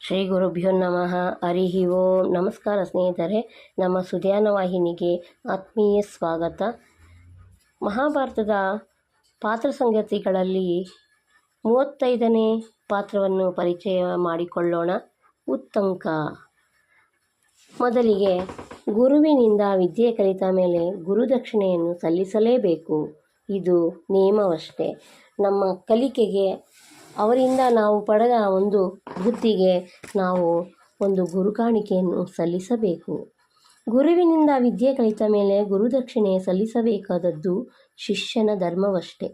ಶ್ರೀ ಗುರುಭ್ಯೋ ನಮಃ. ಹರಿ ಓಂ. ನಮಸ್ಕಾರ ಸ್ನೇಹಿತರೆ, ನಮ್ಮ ಸುಧ್ಯಾನ ವಾಹಿನಿಗೆ ಆತ್ಮೀಯ ಸ್ವಾಗತ. ಮಹಾಭಾರತದ ಪಾತ್ರ ಸಂಗತಿಗಳಲ್ಲಿ 35ನೇ ಪಾತ್ರವನ್ನು ಪರಿಚಯ ಮಾಡಿಕೊಳ್ಳೋಣ. ಉತ್ತಂಕ. ಮೊದಲಿಗೆ ಗುರುವಿನಿಂದ ವಿದ್ಯೆ ಕಲಿತ ಮೇಲೆ ಗುರುದಕ್ಷಿಣೆಯನ್ನು ಸಲ್ಲಿಸಲೇಬೇಕು. ಇದು ನಿಯಮವಷ್ಟೇ. ನಮ್ಮ ಕಲಿಕೆಗೆ ಅವರಿಂದ ನಾವು ಪಡೆದ ಒಂದು ಬುದ್ಧಿಗೆ ನಾವು ಒಂದು ಗುರುಕಾಣಿಕೆಯನ್ನು ಸಲ್ಲಿಸಬೇಕು. ಗುರುವಿನಿಂದ ವಿದ್ಯೆ ಕಲಿತ ಮೇಲೆ ಗುರುದಕ್ಷಿಣೆ ಸಲ್ಲಿಸಬೇಕಾದದ್ದು ಶಿಷ್ಯನ ಧರ್ಮವಷ್ಟೇ.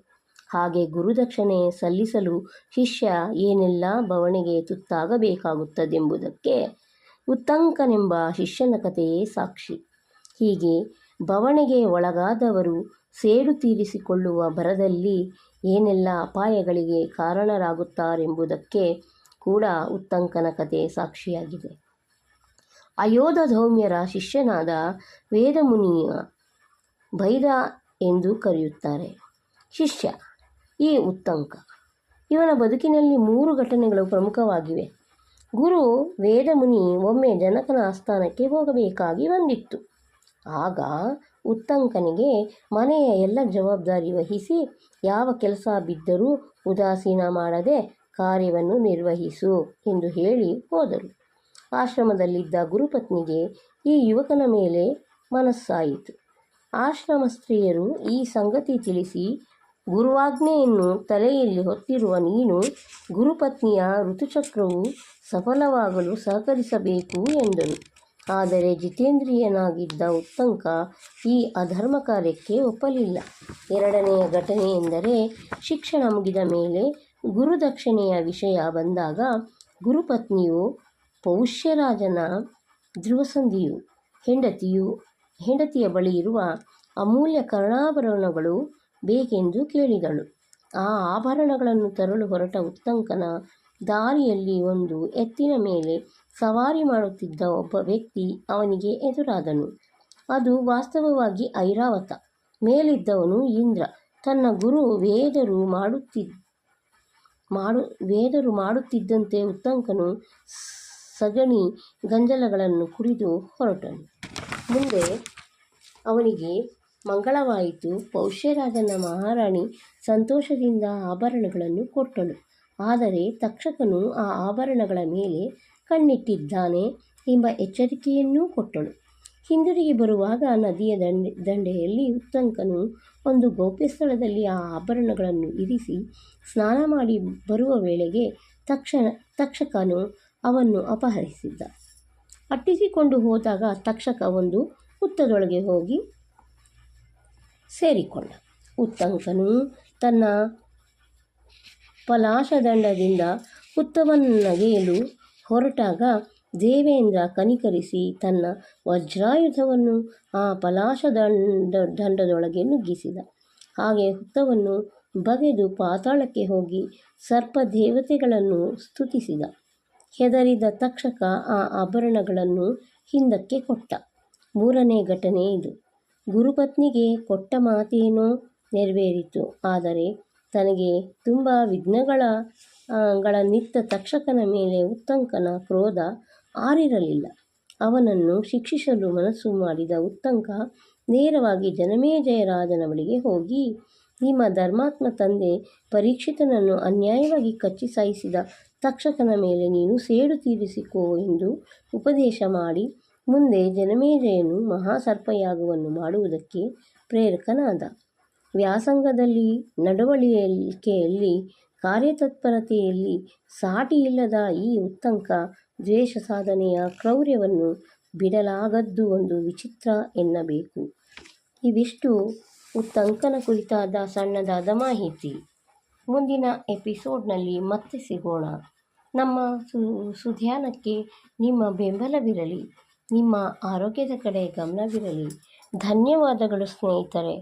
ಹಾಗೆ ಗುರುದಕ್ಷಿಣೆ ಸಲ್ಲಿಸಲು ಶಿಷ್ಯ ಏನೆಲ್ಲ ಬವಣೆಗೆ ತುತ್ತಾಗಬೇಕಾಗುತ್ತದೆಂಬುದಕ್ಕೆ ಉತ್ತಂಕನೆಂಬ ಶಿಷ್ಯನ ಕಥೆಯೇ ಸಾಕ್ಷಿ. ಹೀಗೆ ಬವಣೆಗೆ ಒಳಗಾದವರು ಸೇಡು ತೀರಿಸಿಕೊಳ್ಳುವ ಭರದಲ್ಲಿ ಏನೆಲ್ಲ ಅಪಾಯಗಳಿಗೆ ಕಾರಣರಾಗುತ್ತಾರೆಂಬುದಕ್ಕೆ ಕೂಡ ಉತ್ತಂಕನ ಕಥೆ ಸಾಕ್ಷಿಯಾಗಿದೆ. ಅಯೋಧಧೌಮ್ಯರ ಶಿಷ್ಯನಾದ ವೇದಮುನಿಯ ಭೈದ ಎಂದು ಕರೆಯುತ್ತಾರೆ. ಶಿಷ್ಯ ಈ ಉತ್ತಂಕ. ಇವನ ಬದುಕಿನಲ್ಲಿ 3 ಘಟನೆಗಳು ಪ್ರಮುಖವಾಗಿವೆ. ಗುರು ವೇದಮುನಿ ಒಮ್ಮೆ ಜನಕನ ಆಸ್ಥಾನಕ್ಕೆ ಹೋಗಬೇಕಾಗಿ ಬಂದಿತ್ತು. ಆಗ ಉತ್ತಂಕನಿಗೆ ಮನೆಯ ಎಲ್ಲ ಜವಾಬ್ದಾರಿ ವಹಿಸಿ ಯಾವ ಕೆಲಸ ಬಿದ್ದರೂ ಉದಾಸೀನ ಮಾಡದೆ ಕಾರ್ಯವನ್ನು ನಿರ್ವಹಿಸು ಎಂದು ಹೇಳಿ ಹೋದರು. ಆಶ್ರಮದಲ್ಲಿದ್ದ ಗುರುಪತ್ನಿಗೆ ಈ ಯುವಕನ ಮೇಲೆ ಮನಸ್ಸಾಯಿತು. ಆಶ್ರಮ ಸ್ತ್ರೀಯರು ಈ ಸಂಗತಿ ತಿಳಿಸಿ, ಗುರುವಾಜ್ಞೆಯನ್ನು ತಲೆಯಲ್ಲಿ ಹೊತ್ತಿರುವ ನೀನು ಗುರುಪತ್ನಿಯ ಋತುಚಕ್ರವು ಸಫಲವಾಗಲು ಸಹಕರಿಸಬೇಕು ಎಂದರು. ಆದರೆ ಜಿತೇಂದ್ರಿಯನಾಗಿದ್ದ ಉತ್ತಂಕ ಈ ಅಧರ್ಮ ಕಾರ್ಯಕ್ಕೆ ಒಪ್ಪಲಿಲ್ಲ. 2ನೆಯ ಘಟನೆ ಎಂದರೆ, ಶಿಕ್ಷಣ ಮುಗಿದ ಮೇಲೆ ಗುರುದಕ್ಷಿಣೆಯ ವಿಷಯ ಬಂದಾಗ ಗುರುಪತ್ನಿಯು ಪೌಷ್ಯರಾಜನ ಧ್ರುವಸಂಧಿಯು ಹೆಂಡತಿಯ ಬಳಿ ಇರುವ ಅಮೂಲ್ಯ ಕರ್ಣಾಭರಣಗಳು ಬೇಕೆಂದು ಕೇಳಿದಳು. ಆ ಆಭರಣಗಳನ್ನು ತರಲು ಹೊರಟ ಉತ್ತಂಕನ ದಾರಿಯಲ್ಲಿ ಒಂದು ಎತ್ತಿನ ಮೇಲೆ ಸವಾರಿ ಮಾಡುತ್ತಿದ್ದ ಒಬ್ಬ ವ್ಯಕ್ತಿ ಅವನಿಗೆ ಎದುರಾದನು. ಅದು ವಾಸ್ತವವಾಗಿ ಐರಾವತ. ಮೇಲಿದ್ದವನು ಇಂದ್ರ. ತನ್ನ ಗುರು ವೇದರು ಮಾಡುತ್ತಿದ್ದಂತೆ ಉತ್ತಂಕನು ಸಗಣಿ ಗಂಜಲಗಳನ್ನು ಕುಡಿದು ಹೊರಟನು. ಮುಂದೆ ಅವನಿಗೆ ಮಂಗಳವಾಯಿತು. ಪೌಷ್ಯರಾಜನ ಮಹಾರಾಣಿ ಸಂತೋಷದಿಂದ ಆಭರಣಗಳನ್ನು ಕೊಟ್ಟಳು. ಆದರೆ ತಕ್ಷಕನು ಆ ಆಭರಣಗಳ ಮೇಲೆ ಕಣ್ಣಿಟ್ಟಿದ್ದಾನೆ ಎಂಬ ಎಚ್ಚರಿಕೆಯನ್ನೂ ಕೊಟ್ಟಳು. ಹಿಂದಿರುಗಿ ಬರುವಾಗ ನದಿಯ ದಂಡೆಯಲ್ಲಿ ಉತ್ತಂಕನು ಒಂದು ಗೌಪ್ಯ ಸ್ಥಳದಲ್ಲಿ ಆ ಆಭರಣಗಳನ್ನು ಇರಿಸಿ ಸ್ನಾನ ಮಾಡಿ ಬರುವ ವೇಳೆಗೆ ತಕ್ಷಕನು ಅವನ್ನು ಅಪಹರಿಸಿದ್ದ. ಅಟ್ಟಿಸಿಕೊಂಡು ಹೋದಾಗ ತಕ್ಷಕ ಒಂದು ಹುತ್ತದೊಳಗೆ ಹೋಗಿ ಸೇರಿಕೊಂಡ. ಉತ್ತಂಕನು ತನ್ನ ಪಲಾಶದಂಡದಿಂದ ಹುತ್ತವನ್ನಗೆಯಲು ಹೊರಟಾಗ ದೇವೇಂದ್ರ ಕನಿಕರಿಸಿ ತನ್ನ ವಜ್ರಾಯುಧವನ್ನು ಆ ಪಲಾಶದಂಡದೊಳಗೆ ನುಗ್ಗಿಸಿದ. ಹಾಗೆ ಹುತ್ತವನ್ನು ಬಗೆದು ಪಾತಾಳಕ್ಕೆ ಹೋಗಿ ಸರ್ಪ ದೇವತೆಗಳನ್ನು ಸ್ತುತಿಸಿದ. ಹೆದರಿದ ತಕ್ಷಕ ಆ ಆಭರಣಗಳನ್ನು ಹಿಂದಕ್ಕೆ ಕೊಟ್ಟ. 3ನೇ ಘಟನೆ ಇದು. ಗುರುಪತ್ನಿಗೆ ಕೊಟ್ಟ ಮಾತೇನೋ ನೆರವೇರಿತು. ಆದರೆ ತನಗೆ ತುಂಬ ವಿಘ್ನಗಳನ್ನಿತ್ತ ತಕ್ಷಕನ ಮೇಲೆ ಉತ್ತಂಕನ ಕ್ರೋಧ ಆರಿರಲಿಲ್ಲ. ಅವನನ್ನು ಶಿಕ್ಷಿಸಲು ಮನಸ್ಸು ಮಾಡಿದ ಉತ್ತಂಕ ನೇರವಾಗಿ ಜನಮೇಜಯ ರಾಜನ ಬಳಿಗೆ ಹೋಗಿ, ನಿಮ್ಮ ಧರ್ಮಾತ್ಮ ತಂದೆ ಪರೀಕ್ಷಿತನನ್ನು ಅನ್ಯಾಯವಾಗಿ ಕಚ್ಚಿ ಸಾಯಿಸಿದ ತಕ್ಷಕನ ಮೇಲೆ ನೀನು ಸೇಡು ತೀರಿಸಿಕೋ ಎಂದು ಉಪದೇಶ ಮಾಡಿ, ಮುಂದೆ ಜನಮೇಜಯನು ಮಹಾಸರ್ಪಯಾಗವನ್ನು ಮಾಡುವುದಕ್ಕೆ ಪ್ರೇರಕನಾದ. ವ್ಯಾಸಂಗದಲ್ಲಿ, ನಡವಳಿಕೆಯಲ್ಲಿ, ಕಾರ್ಯತತ್ಪರತೆಯಲ್ಲಿ ಸಾಟಿಯಿಲ್ಲದ ಈ ಉತ್ತಂಕ ದ್ವೇಷ ಸಾಧನೆಯ ಕ್ರೌರ್ಯವನ್ನು ಬಿಡಲಾಗದ್ದು ಒಂದು ವಿಚಿತ್ರ ಎನ್ನಬೇಕು. ಇವಿಷ್ಟು ಉತ್ತಂಕನ ಕುರಿತಾದ ಸಣ್ಣದಾದ ಮಾಹಿತಿ. ಮುಂದಿನ ಎಪಿಸೋಡ್ನಲ್ಲಿ ಮತ್ತೆ ಸಿಗೋಣ. ನಮ್ಮ ಸುಧ್ಯಾನಕ್ಕೆ ನಿಮ್ಮ ಬೆಂಬಲವಿರಲಿ. ನಿಮ್ಮ ಆರೋಗ್ಯದ ಕಡೆ ಗಮನವಿರಲಿ. ಧನ್ಯವಾದಗಳು ಸ್ನೇಹಿತರೆ.